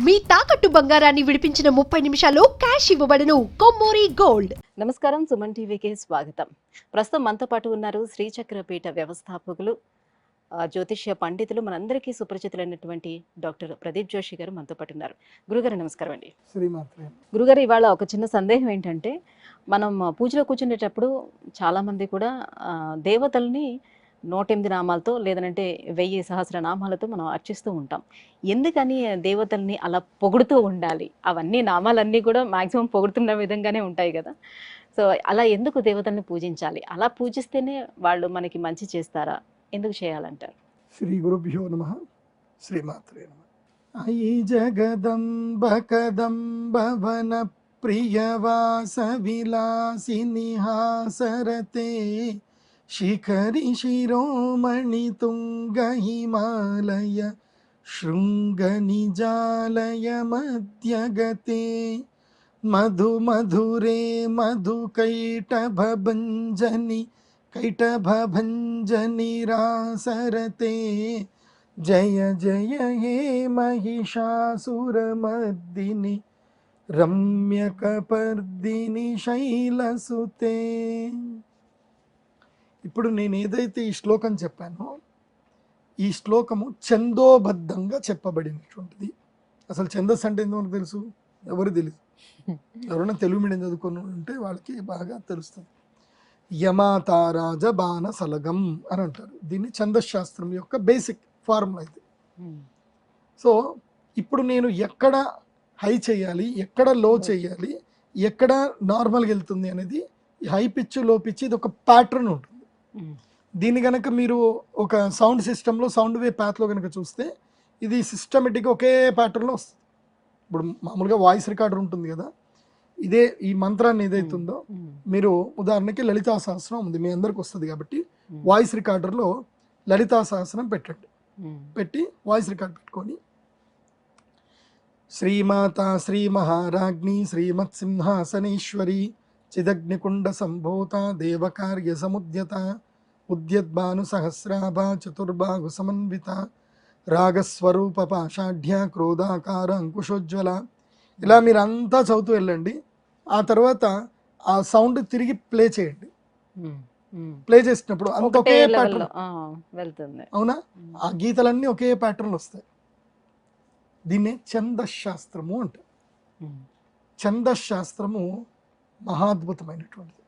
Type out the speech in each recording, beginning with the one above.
మీ తాకట్టు బంగారాన్ని విడిపించిన 30 నిమిషాల్లో క్యాష్ ఇవ్వబడును. కొమ్మూరి గోల్డ్. నమస్కారం, సుమన్ టీవీకి స్వాగతం. ప్రస్తుతం మనతో పాటు ఉన్నారు శ్రీచక్రపీఠ వ్యవస్థాపకులు, జ్యోతిష్య పండితులు, మనందరికీ సుపరిచితులైనటువంటి డాక్టర్ ప్రదీప్ జోషి గారు మనతో పాటు ఉన్నారు. గురుగారు నమస్కారం అండి. శ్రీమాత్రే. గురుగారు, ఇవాళ ఒక చిన్న సందేహం ఏంటంటే, మనం పూజలో కూర్చునేటప్పుడు చాలామంది కూడా దేవతల్ని 108 నామాలతో లేదంటే 1000 సహస్రనామాలతో మనం అర్చిస్తూ ఉంటాం. ఎందుకని దేవతల్ని అలా పొగుడుతూ ఉండాలి? అవన్నీ నామాలన్నీ కూడా మాక్సిమం పొగుడుతున్న విధంగానే ఉంటాయి కదా. సో అలా ఎందుకు దేవతల్ని పూజించాలి? అలా పూజిస్తేనే వాళ్ళు మనకి మంచి చేస్తారా? ఎందుకు చేయాలంటారు? శ్రీ గురుభ్యో నమః. శ్రీమాత్రే నమః. అయి జగదంబ కదంబవన ప్రియవాస విలాసిని హాసరతే శిఖరి శిరోమణి తుంగ హిమాలయ శృంగ నిజాలయ మధ్యగతే మధు మధురే మధు కైటభంజని కైటభంజని రాసరతే జయ జయ హే మహిషాసురమర్దిని రమ్యకపర్దిని శైలసుతే. ఇప్పుడు నేను ఏదైతే ఈ శ్లోకం చెప్పానో, ఈ శ్లోకము ఛందోబద్ధంగా చెప్పబడినటువంటిది. అసలు ఛందస్సు అంటే ఏందో మనకు తెలుసు? ఎవరు తెలియదు. ఎవరైనా తెలుగు మీడియం చదువుకొని ఉంటే వాళ్ళకి బాగా తెలుస్తుంది. యమాతారాజ బాణ సలగం అని అంటారు. దీన్ని ఛందశాస్త్రం యొక్క బేసిక్ ఫార్ములా ఇది. సో ఇప్పుడు నేను ఎక్కడ హై చేయాలి, ఎక్కడ లో చేయాలి, ఎక్కడ నార్మల్గా వెళ్తుంది అనేది, హై పిచ్ లో పిచ్ ఇది ఒక ప్యాటర్న్ ఉంటుంది. దీన్ని కనుక మీరు ఒక సౌండ్ సిస్టంలో సౌండ్ వే ప్యాత్లో కనుక చూస్తే ఇది సిస్టమేటిక్గా ఒకే ప్యాటర్న్లో వస్తుంది. ఇప్పుడు మామూలుగా వాయిస్ రికార్డర్ ఉంటుంది కదా, ఇదే ఈ మంత్రాన్ని ఏదైతుందో, మీరు ఉదాహరణకి లలితా సహస్రం ఉంది, మీ అందరికి వస్తుంది కాబట్టి వాయిస్ రికార్డర్లో లలితా సహస్రం పెట్టండి. పెట్టి వాయిస్ రికార్డ్ పెట్టుకొని శ్రీమాత శ్రీ మహారాజ్ఞి శ్రీమత్ సింహాసనేశ్వరి చిదగ్నికుండ సంభూత దేవకార్య సముద్యత ఉద్యద్భాను సహస్రాభ చతుర్బాహు సమన్విత రాగస్వరూప పాషాఢ్య క్రోధాకార అంకుశోజ్వల. ఇలా మీరు అంతా చదువుతూ వెళ్ళండి. ఆ తర్వాత ఆ సౌండ్ తిరిగి ప్లే చేయండి. ప్లే చేసినప్పుడు అంత ఒకే ప్యాటర్న్ వెళ్తుంది. అవునా? ఆ గీతలన్నీ ఒకే ప్యాటర్న్లు వస్తాయి. దీన్నే ఛందశాస్త్రము అంటారు. ఛందశాస్త్రము మహాద్భుతమైనటువంటిది.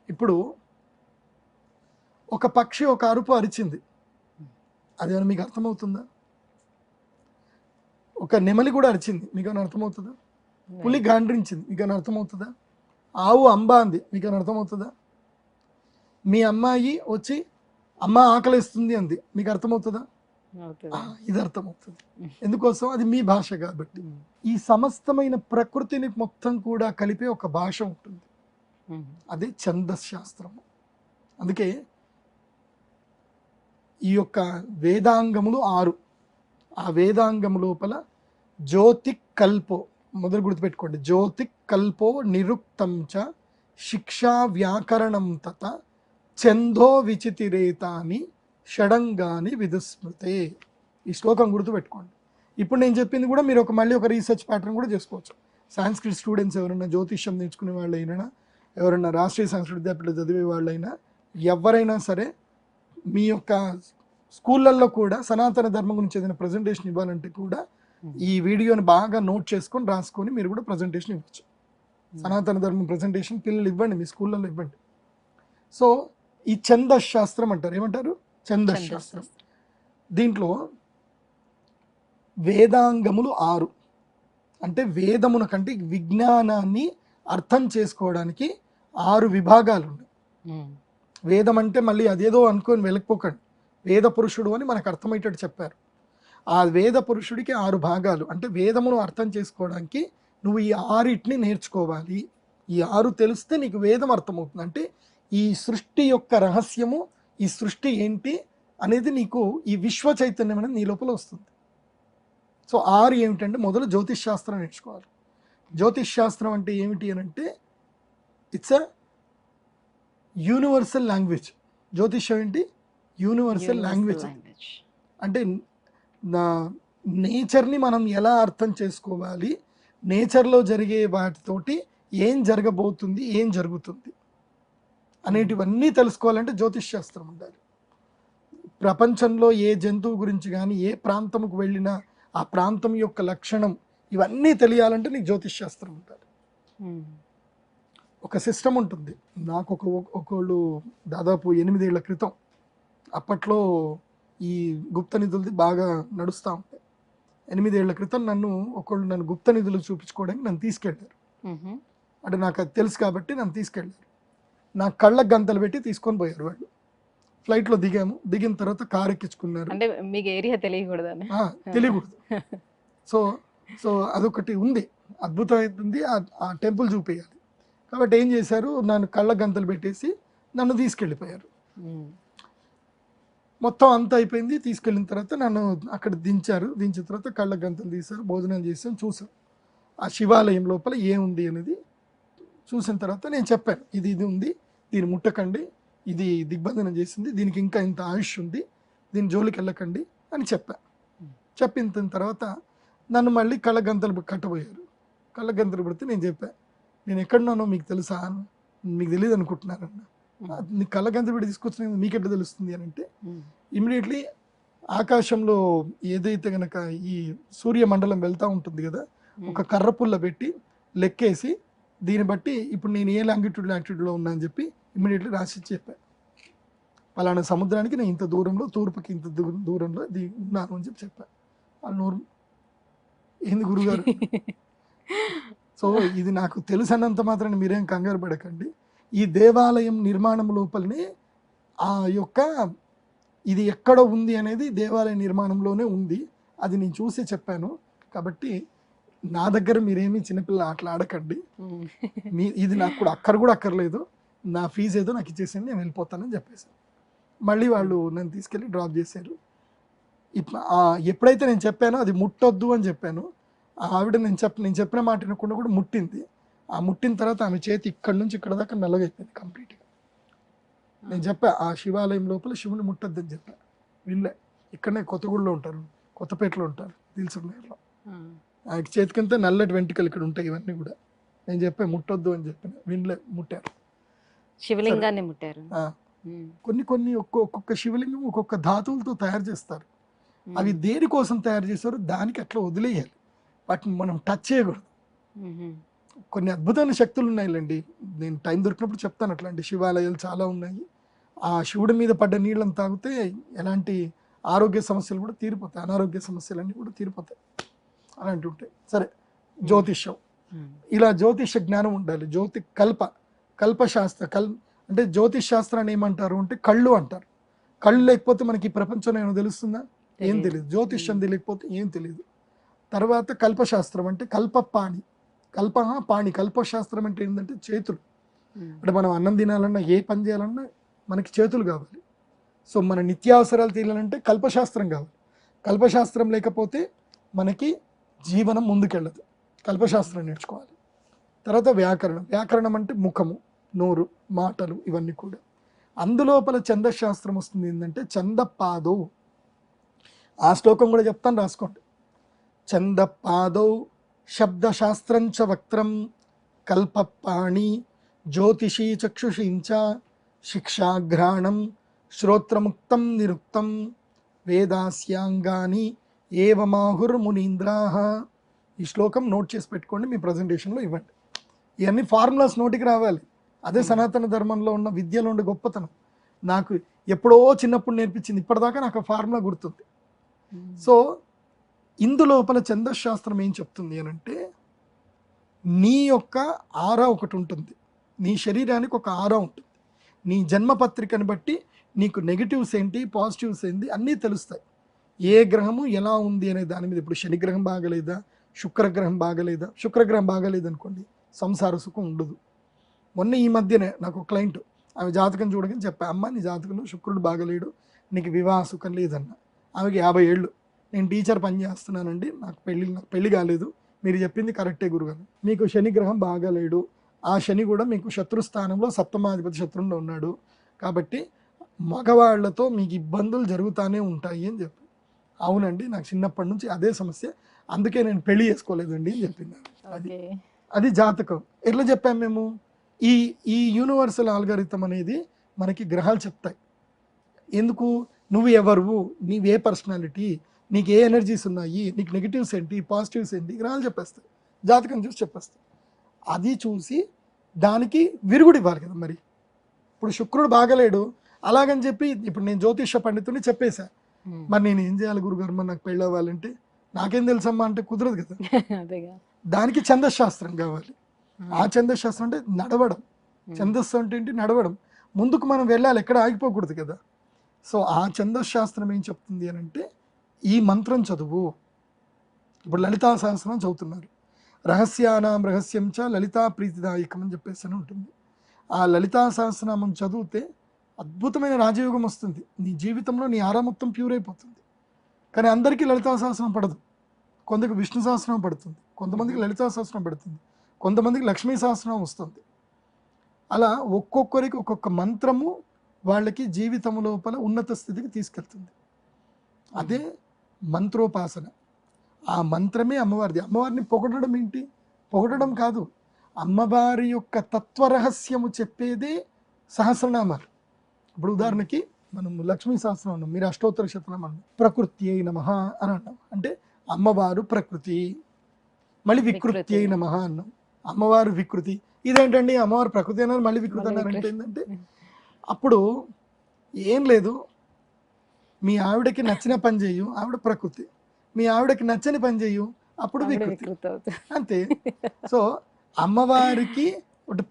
ఇప్పుడు ఒక పక్షి ఒక అరుపు అరిచింది, అదేమైనా మీకు అర్థమవుతుందా? ఒక నెమలి కూడా అరిచింది, మీకు ఏమైనా అర్థమవుతుందా? పులి గాండ్రించింది, మీకు ఏమైనా అర్థమవుతుందా? ఆవు అంబా అంది, మీకు ఏమైనా అర్థమవుతుందా? మీ అమ్మాయి వచ్చి అమ్మ ఆకలిస్తుంది అంది, మీకు అర్థమవుతుందా? ఇది అర్థమవుతుంది. ఎందుకోసం? అది మీ భాష కాబట్టి. ఈ సమస్తమైన ప్రకృతిని మొత్తం కూడా కలిపే ఒక భాష ఉంటుంది, అదే ఛందశాస్త్రము. అందుకే ఈ యొక్క వేదాంగములు 6. ఆ వేదాంగము లోపల జ్యోతి కల్పో, మొదలు గుర్తుపెట్టుకోండి, జ్యోతి కల్పో నిరుక్తం చ శిక్షా వ్యాకరణం తత ఛందో విచితిరేతాని షడంగాని విదుస్మృతే. ఈ శ్లోకం గుర్తుపెట్టుకోండి. ఇప్పుడు నేను చెప్పింది కూడా మీరు మళ్ళీ ఒక రీసెర్చ్ ప్యాటర్న్ కూడా చేసుకోవచ్చు. సాంస్క్రిట్ స్టూడెంట్స్ ఎవరైనా, జ్యోతిష్యం నేర్చుకునే వాళ్ళైనా, ఎవరైనా రాష్ట్రీయ సంస్కృత విద్యాపీఠంలో చదివే వాళ్ళైనా, ఎవరైనా సరే మీ యొక్క స్కూళ్ళల్లో కూడా సనాతన ధర్మం గురించి ఏదైనా ప్రజెంటేషన్ ఇవ్వాలంటే కూడా ఈ వీడియోని బాగా నోట్ చేసుకొని రాసుకొని మీరు కూడా ప్రజెంటేషన్ ఇవ్వచ్చు. సనాతన ధర్మం ప్రజెంటేషన్ పిల్లలు ఇవ్వండి, మీ స్కూళ్ళల్లో ఇవ్వండి. సో ఈ ఛందశాస్త్రం అంటారు. ఏమంటారు? ఛందశాస్త్రం. దీంట్లో వేదాంగములు 6. అంటే వేదమున కంటే విజ్ఞానాన్ని అర్థం చేసుకోవడానికి 6 విభాగాలు ఉన్నాయి. వేదం అంటే మళ్ళీ అదేదో అనుకొని వెళ్ళకపోకండి. వేద పురుషుడు అని మనకు అర్థమయ్యేటట్టు చెప్పారు. ఆ వేద పురుషుడికి 6 భాగాలు. అంటే వేదమును అర్థం చేసుకోవడానికి నువ్వు ఈ 6 నేర్చుకోవాలి. ఈ 6 తెలిస్తే నీకు వేదం అర్థమవుతుంది. అంటే ఈ సృష్టి యొక్క రహస్యము, ఈ సృష్టి ఏంటి అనేది నీకు ఈ విశ్వ చైతన్యం అనేది నీ లోపల వస్తుంది. సో 6 ఏమిటంటే, మొదలు జ్యోతిష్ శాస్త్రం నేర్చుకోవాలి. జ్యోతిష్ శాస్త్రం అంటే ఏమిటి అని అంటే, ఇట్స్ అ యూనివర్సల్ లాంగ్వేజ్. జ్యోతిష్యం ఏంటి? Universal language. అంటే నేచర్ని మనం ఎలా అర్థం చేసుకోవాలి, నేచర్లో జరిగే వాటితోటి ఏం జరగబోతుంది, ఏం జరుగుతుంది అనేటివన్నీ తెలుసుకోవాలంటే జ్యోతిష్ శాస్త్రం ఉండాలి. ప్రపంచంలో ఏ జంతువు గురించి కానీ ఏ ప్రాంతంకు వెళ్ళినా ఆ ప్రాంతం యొక్క లక్షణం ఇవన్నీ తెలియాలంటే నీకు జ్యోతిష్ శాస్త్రం ఉండాలి. ఒక సిస్టమ్ ఉంటుంది. నాకు ఒకళ్ళు దాదాపు 8 ఏళ్ల క్రితం, అప్పట్లో ఈ గుప్త నిధులది బాగా నడుస్తూ ఉంటాయి. 8 ఏళ్ల క్రితం నన్ను గుప్త నిధులు చూపించుకోవడానికి నన్ను తీసుకెళ్ళారు. అంటే నాకు అది తెలుసు కాబట్టి నన్ను తీసుకెళ్ళారు. నా కళ్ళకు గంతలు పెట్టి తీసుకొని పోయారు వాళ్ళు. ఫ్లైట్లో దిగాము. దిగిన తర్వాత కారు ఎక్కించుకున్నారు. అంటే మీకు ఏరియా తెలియకూడదని. తెలియకూడదు. సో అదొకటి ఉంది, అద్భుతమైంది. ఆ టెంపుల్ చూపించాలి కాబట్టి ఏం చేశారు, నన్ను కళ్ళ గంతలు పెట్టేసి నన్ను తీసుకెళ్ళిపోయారు. మొత్తం అంతా అయిపోయింది. తీసుకెళ్ళిన తర్వాత నన్ను అక్కడ దించారు. దించిన తర్వాత కళ్ళ గంతలు తీశారు, భోజనం చేసాం, చూసాం ఆ శివాలయం లోపల ఏముంది అనేది. చూసిన తర్వాత నేను చెప్పాను, ఇది ఉంది, దీన్ని ముట్టకండి, ఇది దిగ్బంధనం చేసింది, దీనికి ఇంకా ఇంత ఆయుష్ ఉంది, దీని జోలికి వెళ్ళకండి అని చెప్పాను. చెప్పిన తర్వాత నన్ను మళ్ళీ కళ్ళ గంతలు కట్టబోయారు. కళ్ళ గంతలు పెడితే నేను చెప్పాను, నేను ఎక్కడున్నానో మీకు తెలుసా, మీకు తెలియదు అనుకుంటున్నారన్న. నీ కళ్ళ గంతలు పెట్టి తీసుకొచ్చిన మీకు ఎట్లా తెలుస్తుంది అని అంటే, ఇమ్మీడియట్లీ ఆకాశంలో ఏదైతే కనుక ఈ సూర్యమండలం వెళ్తూ ఉంటుంది కదా, ఒక కర్ర పుల్ల పెట్టి లెక్కేసి దీన్ని బట్టి ఇప్పుడు నేను ఏ లాంగిట్యూడ్లో ఉన్నా అని చెప్పి ఇమ్మీడియట్లీ రాసి చెప్పాను. పలానా సముద్రానికి నేను ఇంత దూరంలో, తూర్పుకి ఇంత దూరంలో ఉన్నాను అని చెప్పాను. వాళ్ళు నోరు ఏంది గురుగారు. సో ఇది నాకు తెలుసన్నంత మాత్రాన్ని మీరేం కంగారు పడకండి. ఈ దేవాలయం నిర్మాణం లోపలనే ఆ యొక్క ఇది ఎక్కడ ఉంది అనేది దేవాలయ నిర్మాణంలోనే ఉంది. అది నేను చూసి చెప్పాను. కాబట్టి నా దగ్గర మీరేమీ చిన్నపిల్ల ఆటలు ఆడకండి. ఇది నాకు కూడా అక్కర్లేదు, నా ఫీజు ఏదో నాకు ఇచ్చేసింది, నేను వెళ్ళిపోతానని చెప్పేసాను. మళ్ళీ వాళ్ళు నన్ను తీసుకెళ్ళి డ్రాప్ చేశారు. ఎప్పుడైతే నేను చెప్పానో అది ముట్టొద్దు అని చెప్పాను, ఆవిడ నేను చెప్పిన మాట వినకుండా కూడా ముట్టింది. ఆ ముట్టిన తర్వాత ఆమె చేతి ఇక్కడ నుంచి ఇక్కడ దాకా నల్లగైపోయింది కంప్లీట్గా. నేను చెప్పా ఆ శివాలయం లోపల శివుని ముట్టొద్దని చెప్పా. వీళ్ళే ఇక్కడనే కొత్తగూడలో ఉంటారు, కొత్తపేటలో ఉంటారు, దిల్సుఖ్నగర్లో. ఆ చేతికింత నల్లటి వెంట్రుకలు ఇక్కడ ఉంటాయి. ఇవన్నీ కూడా నేను చెప్పా ముట్టొద్దు అని చెప్పాను. వీళ్ళే ముట్టారు, శివలింగాన్ని ముట్టారు. కొన్ని ఒక్కొక్క శివలింగం ఒక్కొక్క ధాతువులతో తయారు చేస్తారు. అవి దేనికోసం తయారు చేస్తారో దానికి అట్లా వదిలేయాలి, వాటిని మనం టచ్ చేయకూడదు. కొన్ని అద్భుతమైన శక్తులు ఉన్నాయిలేండి, నేను టైం దొరికినప్పుడు చెప్తాను. అట్లాంటి శివాలయాలు చాలా ఉన్నాయి. ఆ శివుడి మీద పడ్డ నీళ్ళని తాగితే ఎలాంటి ఆరోగ్య సమస్యలు కూడా తీరిపోతాయి, అనారోగ్య సమస్యలన్నీ కూడా తీరిపోతాయి, అలాంటివి ఉంటాయి. సరే, జ్యోతిష్యం, ఇలా జ్యోతిష జ్ఞానం ఉండాలి. కల్పశాస్త్ర అంటే జ్యోతిష్ శాస్త్రాన్ని ఏమంటారు అంటే కళ్ళు అంటారు. కళ్ళు లేకపోతే మనకి ఈ ప్రపంచంలో ఏమైనా తెలుస్తుందా? ఏం తెలియదు. జ్యోతిష్యం తెలియకపోతే ఏం తెలియదు. తర్వాత కల్పశాస్త్రం అంటే కల్పపాణి, కల్పశాస్త్రం అంటే ఏంటంటే చేతులు. అంటే మనం అన్నం తినాలన్నా ఏ పని చేయాలన్నా మనకి చేతులు కావాలి. సో మన నిత్యావసరాలు తీయాలంటే కల్పశాస్త్రం కావాలి. కల్పశాస్త్రం లేకపోతే మనకి జీవనం ముందుకెళ్ళదు. కల్పశాస్త్రం నేర్చుకోవాలి. తర్వాత వ్యాకరణం అంటే ముఖము, నోరు, మాటలు, ఇవన్నీ కూడా. అందులోపల ఛందశాస్త్రం వస్తుంది. ఏంటంటే ఛందపాదౌ, ఆ శ్లోకం కూడా చెప్తాను, రాసుకోండి. ఛందపాదౌ శబ్దశాస్త్రంచ వక్త్రం కల్పపాణి జ్యోతిషీ చక్షుషీంచ శిక్షాఘ్రాణం శ్రోత్రముక్తం నిరుక్తం వేదాస్యాంగాని ఏవమాహుర్మునీంద్రాః. ఈ శ్లోకం నోట్ చేసి పెట్టుకోండి, మీ ప్రజెంటేషన్లో ఇవ్వండి. ఇవన్నీ ఫార్ములాస్ నోటికి రావాలి. అదే సనాతన ధర్మంలో ఉన్న విద్యలో ఉండే గొప్పతనం. నాకు ఎప్పుడో చిన్నప్పుడు నేర్పించింది, ఇప్పటిదాకా నాకు ఆ ఫార్ములా గుర్తుంది. సో ఇందులోపల ఛందశాస్త్రం ఏం చెప్తుంది అని అంటే, నీ యొక్క ఆరా ఒకటి ఉంటుంది, నీ శరీరానికి ఒక ఆరా ఉంటుంది. నీ జన్మపత్రికను బట్టి నీకు నెగిటివ్స్ ఏంటి, పాజిటివ్స్ ఏంటి అన్నీ తెలుస్తాయి. ఏ గ్రహము ఎలా ఉంది అనే దాని మీద. ఇప్పుడు శనిగ్రహం బాగలేదా, శుక్రగ్రహం బాగలేదా? శుక్రగ్రహం బాగలేదనుకోండి, సంసార సుఖం ఉండదు. మొన్న ఈ మధ్యనే నాకు ఒక క్లయింట్, ఆమె జాతకం చూడగానే చెప్పా, అమ్మ నీ జాతకంలో శుక్రుడు బాగలేడు, నీకు వివాహ సుఖం లేదన్న. ఆమెకి 50 ఏళ్ళు. నేను టీచర్ పని చేస్తున్నానండి, నాకు పెళ్ళి కాలేదు, మీరు చెప్పింది కరెక్టే గురుగారు. మీకు శనిగ్రహం బాగలేడు, ఆ శని కూడా మీకు శత్రుస్థానంలో సప్తమాధిపతి శత్రువులో ఉన్నాడు, కాబట్టి మగవాళ్లతో మీకు ఇబ్బందులు జరుగుతూనే ఉంటాయి అని చెప్పి. అవునండి నాకు చిన్నప్పటి నుంచి అదే సమస్య, అందుకే నేను పెళ్లి చేసుకోలేదండి అని చెప్పింది. అది ఓకే. అది జాతకం. ఎట్లా చెప్పాం మేము? ఈ ఈ యూనివర్సల్ ఆల్గారిథం అనేది మనకి గ్రహాలు చెప్తాయి. ఎందుకు? నువ్వు ఎవరు, నీవే పర్సనాలిటీ, నీకు ఏ ఎనర్జీస్ ఉన్నాయి, నీకు నెగిటివ్స్ ఏంటి, పాజిటివ్స్ ఏంటి, గ్రహాలు చెప్పేస్తాయి. జాతకం చూసి చెప్పేస్తాయి. అది చూసి దానికి విరుగుడు ఇవ్వాలి కదా మరి. ఇప్పుడు శుక్రుడు బాగలేడు అలాగని చెప్పి ఇప్పుడు నేను జ్యోతిష పండితుని చెప్పేశా, మరి నేను ఏం చేయాలి గురుగారు, మరి నాకు పెళ్ళి అవ్వాలంటే నాకేం తెలుసమ్మా అంటే కుదరదు కదా. అదేగా. దానికి ఛందశాస్త్రం కావాలి. ఆ ఛందశాస్త్రం అంటే నడవడం. ఛందస్సు అంటే ఏంటి? నడవడం. ముందుకు మనం వెళ్ళాలి, ఎక్కడ ఆగిపోకూడదు కదా. సో ఆ ఛందశాస్త్రం ఏం చెప్తుంది అని అంటే ఈ మంత్రం చదువు. ఇప్పుడు లలితా సహస్రం చదువుతున్నారు, రహస్యానాం రహస్యం చ లలితా ప్రీతిదాయకం అని చెప్పేసి అని ఉంటుంది. ఆ లలితా సహస్రనామం చదివితే అద్భుతమైన రాజయోగం వస్తుంది. నీ జీవితంలో నీ ఆరా మొత్తం ప్యూర్ అయిపోతుంది. కానీ అందరికీ లలితా సహస్రం పడదు. కొందరికి విష్ణు సహస్రం పడుతుంది, కొంతమందికి లలితా సహస్రం పడుతుంది, కొంతమందికి లక్ష్మీ సహస్రం వస్తుంది. అలా ఒక్కొక్కరికి ఒక్కొక్క మంత్రము వాళ్ళకి జీవితం లోపల ఉన్నత స్థితికి తీసుకెళ్తుంది. అదే మంత్రోపాసన. ఆ మంత్రమే అమ్మవారిది. అమ్మవారిని పొగడడం ఏంటి? పొగడడం కాదు, అమ్మవారి యొక్క తత్వరహస్యము చెప్పేదే సహస్రనామాలు. ఇప్పుడు ఉదాహరణకి మనం లక్ష్మీ సహస్రం అన్నాం, మీరు అష్టోత్తర శతనం అన్నాం, ప్రకృతి అయి నమః అని అన్నాం, అంటే అమ్మవారు ప్రకృతి. మళ్ళీ వికృతి అయి నమః అన్నాం, అమ్మవారు వికృతి. ఇదేంటండి అమ్మవారు ప్రకృతి అన్నారు మళ్ళీ వికృతి అన్నారు అంటే ఏంటంటే, అప్పుడు ఏం లేదు, మీ ఆవిడకి నచ్చిన పని చేయు, ఆవిడ ప్రకృతి. మీ ఆవిడకి నచ్చని పని చేయు, అప్పుడు వికృతి. అంతే. సో అమ్మవారికి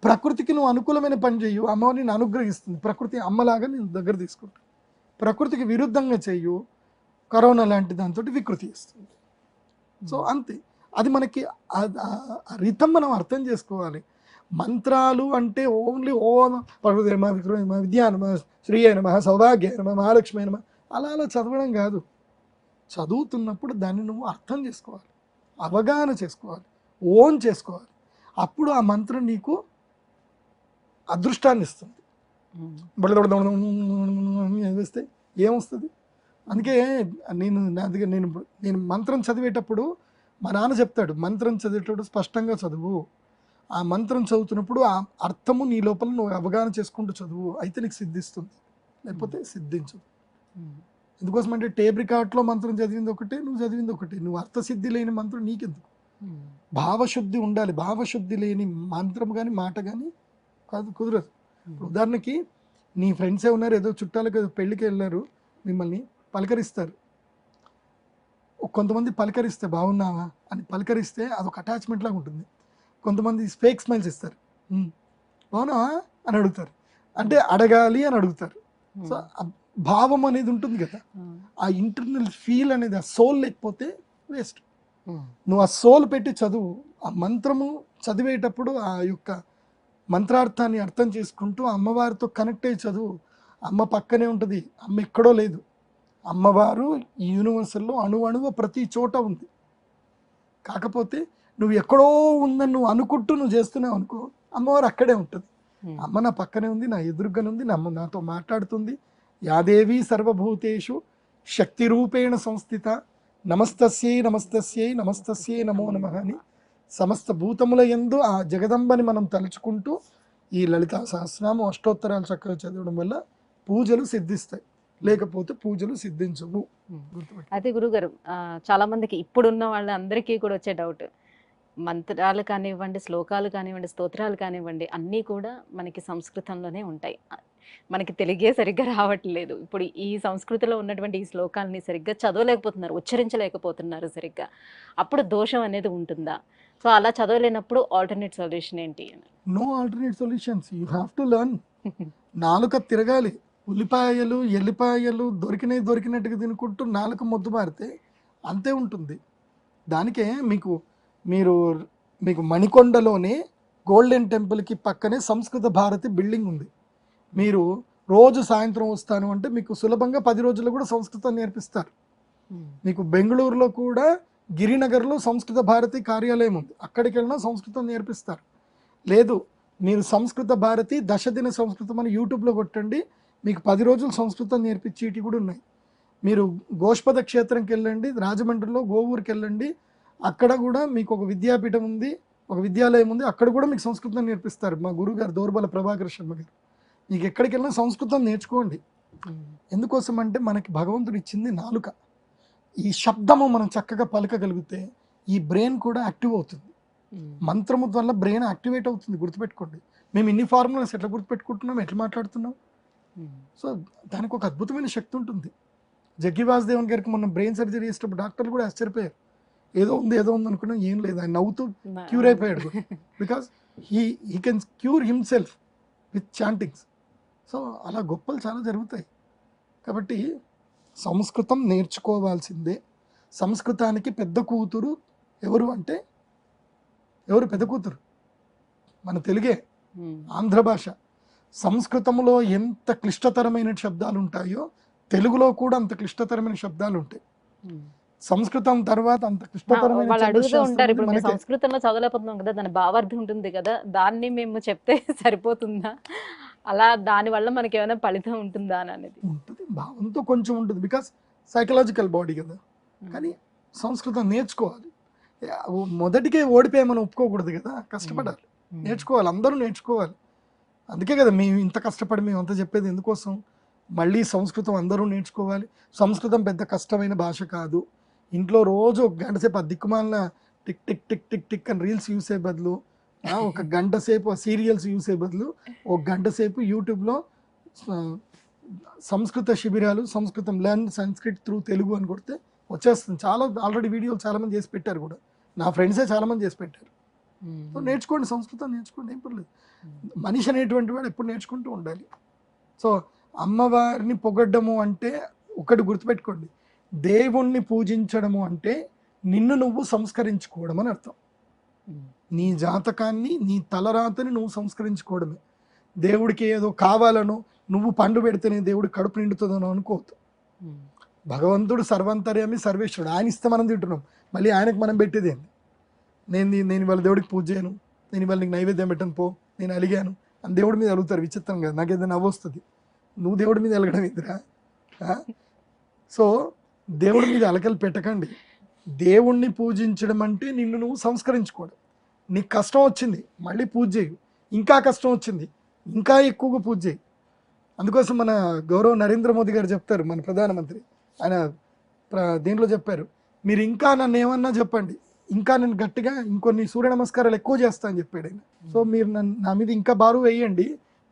ప్రకృతికి నువ్వు అనుకూలమైన పని చేయు, అమ్మవారిని నేను అనుగ్రహిస్తుంది. ప్రకృతి అమ్మలాగా నేను దగ్గర తీసుకుంటా. ప్రకృతికి విరుద్ధంగా చెయ్యు, కరోనా లాంటి దాంతో వికృతి ఇస్తుంది. సో అంతే. అది మనకి రితం మనం అర్థం చేసుకోవాలి. మంత్రాలు అంటే ఓన్లీ ఓం ప్రకృతి నమ, వికృతి నమ, విద్యా నమ, శ్రీ నమ, సౌభాగ్య నమ, మహాలక్ష్మి నమ అలా చదవడం కాదు. చదువుతున్నప్పుడు దాన్ని నువ్వు అర్థం చేసుకోవాలి, అవగాహన చేసుకోవాలి, ఓన్ చేసుకోవాలి. అప్పుడు ఆ మంత్రం నీకు అదృష్టాన్ని ఇస్తుంది. వేస్తే ఏమొస్తుంది? అందుకే నేను మంత్రం చదివేటప్పుడు మా నాన్న చెప్తాడు, మంత్రం చదివేటప్పుడు స్పష్టంగా చదువు. ఆ మంత్రం చదువుతున్నప్పుడు ఆ అర్థము నీ లోపల నువ్వు అవగాహన చేసుకుంటూ చదువు, అయితే నీకు సిద్ధిస్తుంది, లేకపోతే సిద్ధించదు. ఎందుకోసం అంటే టేప్ రికార్డ్లో మంత్రం చదివింది ఒకటే, నువ్వు చదివింది ఒకటే. నువ్వు అర్థసిద్ధి లేని మంత్రం నీకెందుకు? భావశుద్ధి ఉండాలి. భావశుద్ధి లేని మంత్రం కానీ మాట కానీ కుదరదు. ఉదాహరణకి నీ ఫ్రెండ్సే ఉన్నారు, ఏదో చుట్టాలకు పెళ్ళికి వెళ్ళారు, మిమ్మల్ని పలకరిస్తారు. కొంతమంది పలకరిస్తే బాగున్నావా అని పలకరిస్తే అదొక అటాచ్మెంట్ లాగా ఉంటుంది. కొంతమంది ఫేక్ స్మైల్స్ ఇస్తారు, బాగున్నావా అని అడుగుతారు, అంటే అడగాలి అని అడుగుతారు. సో భావం అనేది ఉంటుంది కదా, ఆ ఇంటర్నల్ ఫీల్ అనేది, ఆ సోల్ లేకపోతే వేస్ట్. నువ్వు ఆ సోల్ పెట్టి చదువు. ఆ మంత్రము చదివేటప్పుడు ఆ యొక్క మంత్రార్థాన్ని అర్థం చేసుకుంటూ అమ్మవారితో కనెక్ట్ అయ్యి చదువు. అమ్మ పక్కనే ఉంటుంది, అమ్మ ఎక్కడో లేదు. అమ్మవారు ఈ యూనివర్సల్లో అణువణువు ప్రతి చోట ఉంది. కాకపోతే నువ్వు ఎక్కడో ఉందని నువ్వు అనుకుంటూ నువ్వు చేస్తున్నావు అనుకో, అమ్మవారు అక్కడే ఉంటుంది. అమ్మ నా పక్కనే ఉంది, నా ఎదురుగానే ఉంది, నాతో మాట్లాడుతుంది. యాదేవి సర్వభూతేషు శక్తి రూపేణ సంస్థిత, నమస్తస్యై నమస్తస్యై నమస్తస్యై నమో నమః అని సమస్త భూతముల యందు ఆ జగదంబని మనం తలుచుకుంటూ ఈ లలితా సహస్రనామం అష్టోత్తరాలు చక్కగా చదవడం వల్ల పూజలు సిద్ధిస్తాయి, లేకపోతే పూజలు సిద్ధించవు. అయితే గురుగారు, చాలా మందికి ఇప్పుడున్న వాళ్ళందరికీ కూడా వచ్చే డౌట్, మంత్రాలు కానివ్వండి, శ్లోకాలు కానివ్వండి, స్తోత్రాలు కానివ్వండి, అన్నీ కూడా మనకి సంస్కృతంలోనే ఉంటాయి. మనకి తెలుగే సరిగ్గా రావట్లేదు. ఇప్పుడు ఈ సంస్కృతిలో ఉన్నటువంటి ఈ శ్లోకాలని సరిగ్గా చదవలేకపోతున్నారు, ఉచ్చరించలేకపోతున్నారు సరిగ్గా. అప్పుడు దోషం అనేది ఉంటుందా? సో అలా చదవలేనప్పుడు ఆల్టర్నేట్ సొల్యూషన్ ఏంటి? No alternate solutions, you have to learn. నాలుక తిరగాలి. ఉల్లిపాయలు ఎల్లిపాయలు దొరికినట్టుగా తినుకుంటూ నాలుక మొద్దు మారితే అంతే ఉంటుంది. దానికే మీకు మణికొండలోనే గోల్డెన్ టెంపుల్కి పక్కనే సంస్కృత భారతి బిల్డింగ్ ఉంది. మీరు రోజు సాయంత్రం వస్తాను అంటే మీకు సులభంగా 10 రోజుల్లో కూడా సంస్కృతం నేర్పిస్తారు. మీకు బెంగళూరులో కూడా గిరినగర్లో సంస్కృత భారతి కార్యాలయం ఉంది, అక్కడికి వెళ్ళినా సంస్కృతం నేర్పిస్తారు. లేదు మీరు సంస్కృత భారతి దశదిన సంస్కృతం అని యూట్యూబ్లో కొట్టండి, మీకు 10 రోజులు సంస్కృతం నేర్పించేటి కూడా ఉన్నాయి. మీరు గోష్పద క్షేత్రంకి వెళ్ళండి, రాజమండ్రిలో గోవూరుకి వెళ్ళండి, అక్కడ కూడా మీకు ఒక విద్యాపీఠం ఉంది, ఒక విద్యాలయం ఉంది, అక్కడ కూడా మీకు సంస్కృతం నేర్పిస్తారు. మా గురువు గారు దోర్బల ప్రభాకర్ శర్మ గారు. మీకు ఎక్కడికి వెళ్ళినా సంస్కృతం నేర్చుకోండి. ఎందుకోసం అంటే మనకి భగవంతుడు ఇచ్చింది నాలుక. ఈ శబ్దము మనం చక్కగా పలకగలిగితే ఈ బ్రెయిన్ కూడా యాక్టివ్ అవుతుంది. మంత్రము వల్ల బ్రెయిన్ యాక్టివేట్ అవుతుంది, గుర్తుపెట్టుకోండి. మేము ఇన్ని ఫార్ములాస్ ఎట్లా గుర్తుపెట్టుకుంటున్నాం, ఎట్లా మాట్లాడుతున్నాం. సో దానికి ఒక అద్భుతమైన శక్తి ఉంటుంది. జగ్గి వాసుదేవన్ గారికి మొన్న బ్రెయిన్ సర్జరీ చేసేటప్పుడు డాక్టర్లు కూడా ఆశ్చర్యపోయారు. ఏదో ఉంది అనుకున్నాం, ఏం లేదు, ఆయన నవ్వుతూ క్యూర్ అయిపోయాడు. Because he can cure himself with chantings. So అలా గొప్పలు చాలా జరుగుతాయి. కాబట్టి సంస్కృతం నేర్చుకోవాల్సిందే. సంస్కృతానికి పెద్ద కూతురు ఎవరు అంటే, ఎవరు పెద్ద కూతురు? మన తెలుగే, ఆంధ్ర భాష. సంస్కృతంలో ఎంత క్లిష్టతరమైన శబ్దాలు ఉంటాయో తెలుగులో కూడా అంత క్లిష్టతరమైన శబ్దాలు ఉంటాయి. సంస్కృతం తర్వాత అంత క్లిష్టతరమైన వాళ్ళు అడుగుతూ ఉంటారు, ఇప్పుడు మేము సంస్కృతంలో చదవలేకపోతున్నాం కదా, దాని భావార్థం ఉంటుంది కదా, దాన్ని మేము చెప్తే సరిపోతుందా, అలా దాని వల్ల మనకి ఏమైనా ఫలితం ఉంటుందా అని అనేది ఉంటుంది. భావంతో కొంచెం ఉంటుంది, బికాస్ సైకలాజికల్ బాడీ కదా. కానీ సంస్కృతం నేర్చుకోవాలి. మొదటికే ఓడిపోయి మనం ఒప్పుకోకూడదు కదా, కష్టపడాలి, నేర్చుకోవాలి, అందరూ నేర్చుకోవాలి. అందుకే కదా మేము ఇంత కష్టపడి మేము అంత చెప్పేది. ఎందుకోసం? మళ్ళీ సంస్కృతం అందరూ నేర్చుకోవాలి. సంస్కృతం పెద్ద కష్టమైన భాష కాదు. ఇంట్లో రోజు ఒక గంట సేపు ఆ దిక్కుమాలిన tick tick tick tick tick అని రీల్స్ చూసే బదులు, ఒక గంట సేపు సీరియల్స్ చూసే బదులు ఒక గంట సేపు యూట్యూబ్లో సంస్కృత శిబిరాలు, సంస్కృతం లెర్న్ సంస్కృత్ త్రూ తెలుగు అని కొడితే వచ్చేస్తుంది. చాలా ఆల్రెడీ వీడియోలు చాలామంది చేసి పెట్టారు కూడా, నా ఫ్రెండ్సే చాలామంది చేసి పెట్టారు. సో నేర్చుకోండి, సంస్కృతం నేర్చుకోండి, ఏం పర్లేదు. మనిషి అనేటువంటి వాడు ఎప్పుడు నేర్చుకుంటూ ఉండాలి. సో అమ్మవారిని పొగడ్డము అంటే ఒకటి గుర్తుపెట్టుకోండి, దేవుణ్ణి పూజించడము అంటే నిన్ను నువ్వు సంస్కరించుకోవడం అని అర్థం. నీ జాతకాన్ని, నీ తలరాతని నువ్వు సంస్కరించుకోవడమే. దేవుడికి ఏదో కావాలనో, నువ్వు పండు పెడితేనే దేవుడి కడుపు నిండుతుందనో అనుకోవద్దు. భగవంతుడు సర్వంతర్యామి సర్వేశ్వరుడు, ఆయన ఇస్తే మనం తింటున్నాం, మళ్ళీ ఆయనకు మనం పెట్టేది ఏంటి? నేను ఇవాళ దేవుడికి పూజ చేయను, నేను ఇవాళ నీకు నైవేద్యం పెట్టను పో, నేను అలిగాను అని దేవుడి మీద అలుగుతారు. విచిత్రం కదా, నాకు ఏదైనా నవ్వు వస్తుంది. నువ్వు దేవుడి మీద అలగడం ఇదిరా. సో దేవుడి మీద అలకలు పెట్టకండి. దేవుణ్ణి పూజించడం అంటే నిన్ను నువ్వు సంస్కరించుకోవడం. నీకు కష్టం వచ్చింది, మళ్ళీ పూజ చేయు. ఇంకా కష్టం వచ్చింది, ఇంకా ఎక్కువగా పూజ చేయి. అందుకోసం మన గౌరవ నరేంద్ర మోదీ గారు చెప్తారు, మన ప్రధానమంత్రి, ఆయన దీంట్లో చెప్పారు, మీరు ఇంకా నన్ను ఏమన్నా చెప్పండి, ఇంకా నేను గట్టిగా ఇంకొన్ని సూర్య నమస్కారాలు ఎక్కువ చేస్తా అని చెప్పాడు ఆయన. సో మీరు నా మీద ఇంకా బారువు వేయండి,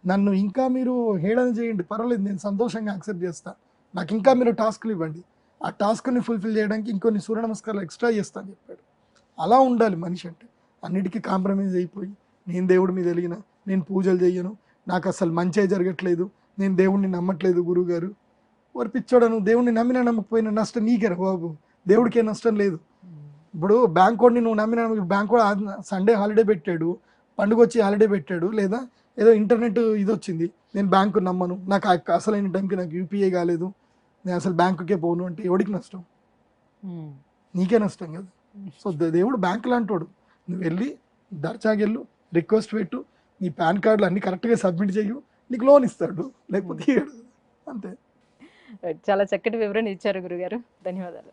నన్ను ఇంకా మీరు హేళన చేయండి, పర్వాలేదు, నేను సంతోషంగా యాక్సెప్ట్ చేస్తాను. నాకు ఇంకా మీరు టాస్క్లు ఇవ్వండి, ఆ టాస్క్ని ఫుల్ఫిల్ చేయడానికి ఇంకొన్ని సూర్య నమస్కారాలు ఎక్స్ట్రా చేస్తా అని చెప్పాడు. అలా ఉండాలి మనిషి అంటే. అన్నిటికీ కాంప్రమైజ్ అయిపోయి, నేను దేవుడి మీద వెలిగిన, నేను పూజలు చేయను, నాకు అసలు మంచే జరగట్లేదు, నేను దేవుడిని నమ్మట్లేదు గురువుగారు, వారు పిచ్చోడను, దేవుడిని నమ్మినా నమ్మకపోయినా నష్టం నీకేరా బాబు, దేవుడికే నష్టం లేదు. ఇప్పుడు బ్యాంక్ వాడిని నువ్వు నమ్మినా, బ్యాంక్ వాడు సండే హాలిడే పెట్టాడు, పండుగ వచ్చి హాలిడే పెట్టాడు, లేదా ఏదో ఇంటర్నెట్ ఇది వచ్చింది, నేను బ్యాంకు నమ్మను, నాకు అసలైన టైంకి నాకు యూపీఐ కాలేదు, నేను అసలు బ్యాంకుకే పోను అంటే ఎవడికి నష్టం? నీకే నష్టం కదా. సో దేవుడు బ్యాంక్ లాంటోడు. నువ్వు వెళ్ళి దర్జాగెళ్ళు, రిక్వెస్ట్ పెట్టు, నీ పాన్ కార్డులు అన్నీ కరెక్ట్గా సబ్మిట్ చేయు, నీకు లోన్ ఇస్తాడు, లేకపోతే ఇయ్యడు. అంతే. చాలా చక్కటి వివరణ ఇచ్చారు గురుగారు, ధన్యవాదాలు.